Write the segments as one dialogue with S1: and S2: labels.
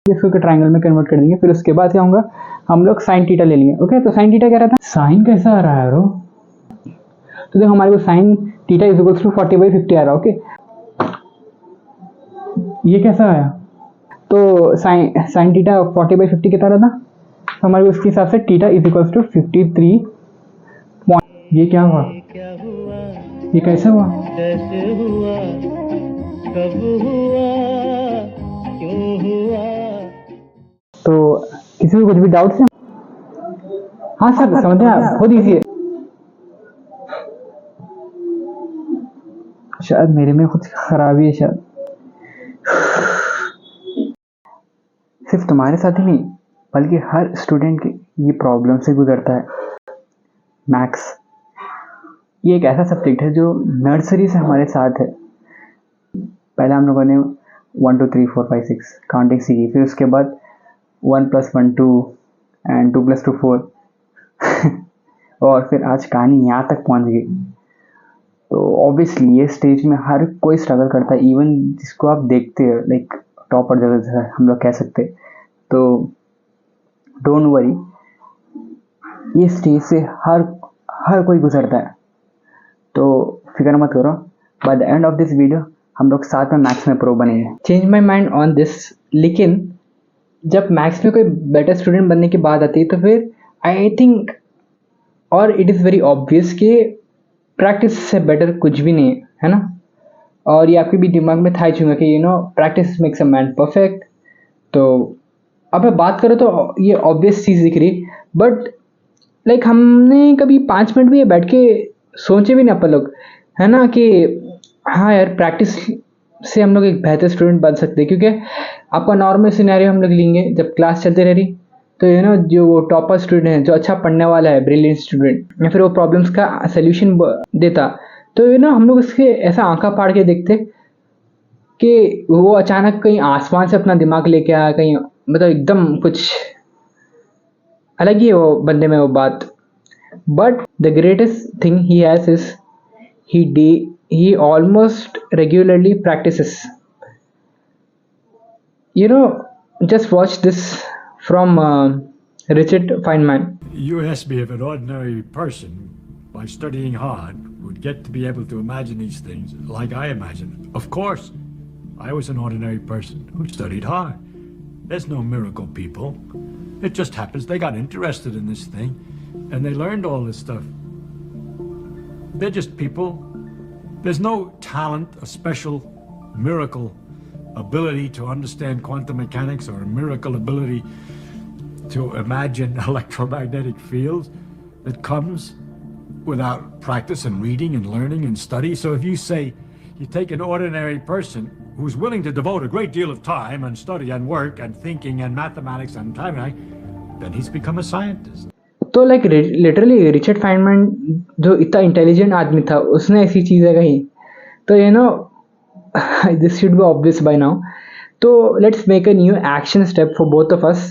S1: इसको ट्राइंगल में कन्वर्ट कर देंगे। फिर उसके बाद क्या होगा, हम लोग साइन थीटा ले लेंगे। ओके, तो साइन थीटा क्या रहता है, साइन कैसा आ रहा है यारो, तो देखो हमारे को sine theta is equals to 40/50 आ रहा है। ओके, ये कैसा आया, तो साइन थीटा 40/50 कितना रहा था, तो हमारे को उसके हिसाब से theta is equals to 53 point. ये क्या हुआ, ये कैसे हुआ, कब हुआ, क्यों हुआ। तो किसी को कुछ भी डाउट है? हाँ सर, समझते हैं, बहुत ईजी है। शायद मेरे में कुछ खराबी है, शायद सिर्फ तुम्हारे साथ ही नहीं बल्कि हर स्टूडेंट की ये प्रॉब्लम से गुजरता है। मैथ्स ये एक ऐसा सब्जेक्ट है जो नर्सरी से हमारे साथ है। पहले हम लोगों ने 1 2 3 4 5 6 काउंटिंग सीखी, फिर उसके बाद 1 + 1 2 एंड 2 + 2 4 और फिर आज कहानी यहाँ तक पहुँच गई। तो ऑब्वियसली ये स्टेज में हर कोई स्ट्रगल करता है, इवन जिसको आप देखते हो लाइक टॉपर जगह हम लोग कह सकते। तो डोंट वरी, ये स्टेज से हर कोई गुजरता है, तो फिक्र मत करो। By the end of this video हम लोग साथ में मैथ्स में प्रो बनेंगे। Change my mind on this, लेकिन जब मैथ्स में कोई बेटर स्टूडेंट बनने की बात आती है तो फिर आई थिंक और इट इज़ वेरी ऑब्वियस कि प्रैक्टिस से बेटर कुछ भी नहीं है ना। और ये आपके भी दिमाग में था ही चुका कि practice makes a man perfect. तो अब मैं बात करूँ तो ये ऑब्वियस चीज़ दिख रही, बट लाइक हमने कभी 5 मिनट भी ये बैठ के सोचे भी नहीं अपन लोग, है ना, कि हाँ यार प्रैक्टिस से हम लोग एक बेहतर स्टूडेंट बन सकते हैं। क्योंकि आपका नॉर्मल सिनेरियो हम लोग लेंगे, जब क्लास चलते रह रही तो जो वो टॉपर स्टूडेंट है, जो अच्छा पढ़ने वाला है, ब्रिलियंट स्टूडेंट, या फिर वो प्रॉब्लम्स का सोल्यूशन देता, तो हम लोग उसके ऐसा आंखा फाड़ के देखते कि वो अचानक कहीं आसमान से अपना दिमाग लेके आया, कहीं मतलब एकदम कुछ अलग ही है वो बंदे में वो बात। But the greatest thing he has is he almost regularly practices. Just watch this from Richard Feynman.
S2: You asked me if an ordinary person, by studying hard, would get to be able to imagine these things like I imagine it. Of course, I was an ordinary person who studied hard. There's no miracle people. It just happens they got interested in this thing and they learned all this stuff. They're just people. There's no talent, a special miracle ability to understand quantum mechanics or a miracle ability to imagine electromagnetic fields that comes without practice and reading and learning and study. So if you say you take an ordinary person who's willing to devote a great deal of time and study and work and thinking and mathematics and time, then he's become a scientist.
S1: तो like literally Richard Feynman जो इतना intelligent आदमी था, उसने ऐसी चीज़ें कही, तो this should be obvious by now. तो let's make a new action step for both of us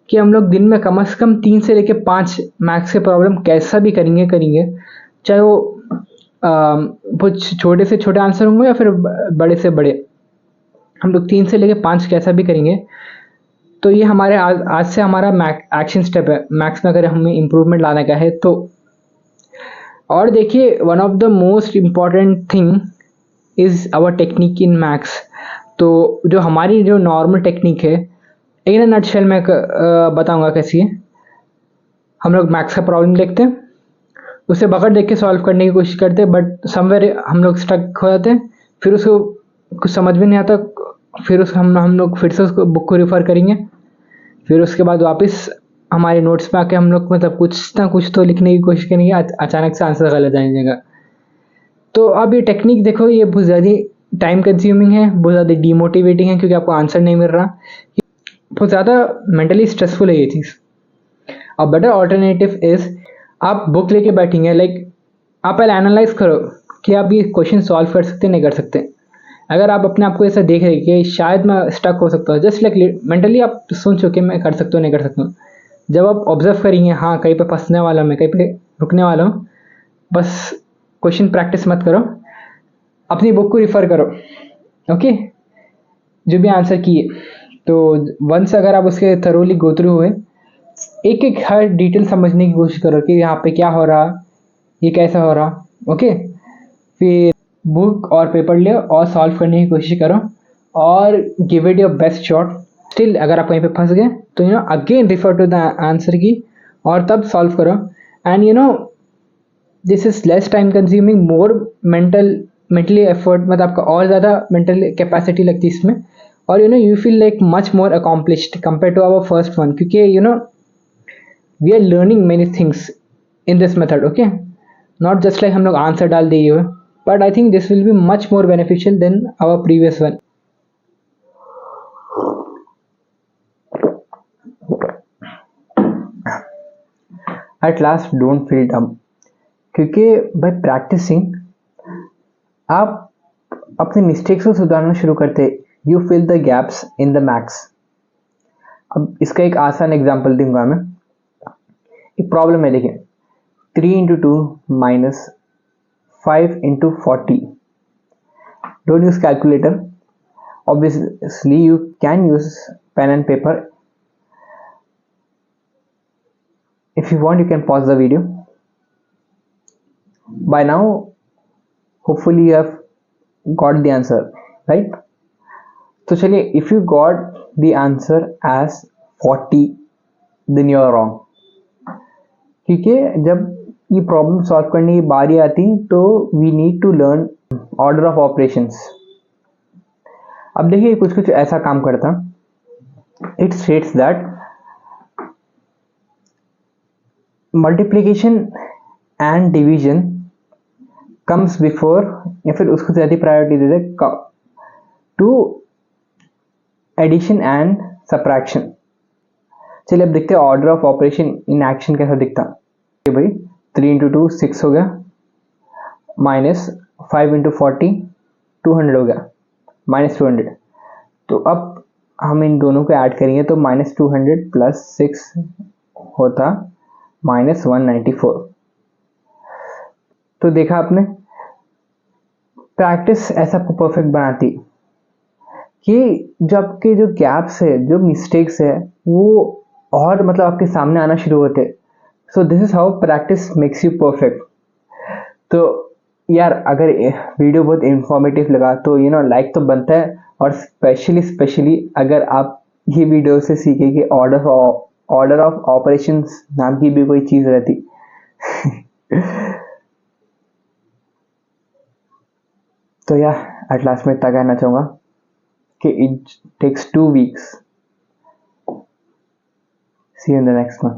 S1: कि हम लोग दिन में कम से कम 3 से लेकर 5 मैथ्स के प्रॉब्लम कैसा भी करेंगे, चाहे वो कुछ छोटे से छोटे आंसर होंगे या फिर बड़े से बड़े, हम लोग 3 से लेकर 5 कैसा भी करेंगे। तो ये हमारे आज से हमारा एक्शन स्टेप है मैथ्स में, अगर हमें इम्प्रूवमेंट लाने का है तो। और देखिए, one of the most important thing is our technique in maths. तो जो हमारी जो नॉर्मल टेक्निक है, एक नटशेल में बताऊंगा कैसी है। हम लोग मैथ्स का प्रॉब्लम देखते हैं, उसे बगैर देख के सॉल्व करने की कोशिश करते हैं, बट समवेयर हम लोग स्टक हो जाते हैं, फिर उसको कुछ समझ में नहीं आता, फिर हम लोग फिर से उसको बुक को रेफ़र करेंगे, फिर उसके बाद वापस हमारे नोट्स में आके हम लोग मतलब कुछ ना कुछ तो लिखने की कोशिश करेंगे, अचानक से आंसर गलत आ जाएगा। तो अब ये टेक्निक देखो, ये बहुत ज़्यादा टाइम कंज्यूमिंग है, बहुत ज़्यादा डीमोटिवेटिंग है, क्योंकि आपको आंसर नहीं मिल रहा, बहुत ज़्यादा मेंटली स्ट्रेसफुल है ये चीज़। अब बेटर ऑल्टरनेटिव इज़ आप बुक लेके बैठेंगे, लाइक आप पहले एनालाइज करो कि आप ये क्वेश्चन सॉल्व कर सकते नहीं कर सकते। अगर आप अपने आप को ऐसा देख रहे कि शायद मैं स्टक हो सकता हूँ, जस्ट लाइक मेंटली आप सोचो कि मैं कर सकता हूँ नहीं कर सकता हूँ। जब आप ऑब्जर्व करेंगे, हाँ कहीं पे फंसने वाला हूँ मैं, कहीं पे रुकने वाला हूँ, बस क्वेश्चन प्रैक्टिस मत करो, अपनी बुक को रिफ़र करो, ओके, जो भी आंसर किए। तो वंस अगर आप उसके थरोली गो थ्रू हुए, एक एक हर डिटेल समझने की कोशिश करो कि यहाँ पे क्या हो रहा, ये कैसा हो रहा। ओके, फिर बुक और पेपर लियो और सॉल्व करने की कोशिश करो और give it your best shot. Still अगर आप कहीं पे फंस गए तो again refer to the answer की और तब सॉल्व करो। And this is less time consuming, more mentally effort, मतलब आपका और ज़्यादा मेंटल कैपेसिटी लगती है इसमें, और you feel like much more accomplished compared to our first one, क्योंकि we are learning many things in this method. Okay, not just like हम लोग आंसर डाल दिए हुए, but I think this will be much more beneficial than our previous one. At last don't feel dumb, क्योंकि bye practising आप अपने mistakes को सुधारना शुरू करते, you fill the gaps in the maths. अब इसका एक आसान एग्जांपल दूंगा मैं। एक प्रॉब्लम है, देखिए 3 into 2 minus 5 into 40। Don't use calculator, obviously you can use pen and paper. If you want, you can pause the video. By now hopefully you have got the answer, right? तो चलिए, if you got the answer as 40 then you are wrong, क्योंकि जब ये problem solve करने की बारी आती तो we need to learn order of operations. अब देखिए कुछ कुछ ऐसा काम करता, it states that multiplication and division comes before, या फिर उसको ज़्यादा प्रायोरिटी दे दे टू एडिशन एंड सब्ट्रैक्शन। चलिए अब देखते हैं order of operation in action कैसा दिखता है। भाई 3 इंटू 2 6 हो गया, माइनस 5 इंटू 40 200 हो गया, माइनस 200। तो अब हम इन दोनों को ऐड करेंगे तो माइनस 200 प्लस 6 होता माइनस 194। तो देखा आपने, प्रैक्टिस ऐसा को परफेक्ट बनाती कि जो आपके जो गैप्स है, जो मिस्टेक्स है, वो और मतलब आपके सामने आना शुरू होते। So this is how practice makes you perfect. तो यार अगर वीडियो बहुत इंफॉर्मेटिव लगा तो लाइक तो बनता है, और स्पेशली अगर आप ये वीडियो से सीखे कि ऑर्डर ऑफ ऑपरेशंस नाम की भी कोई चीज़ रहती। तो यार एट लास्ट में इतना कहना चाहूँगा कि it takes 2 weeks. See you in the next one.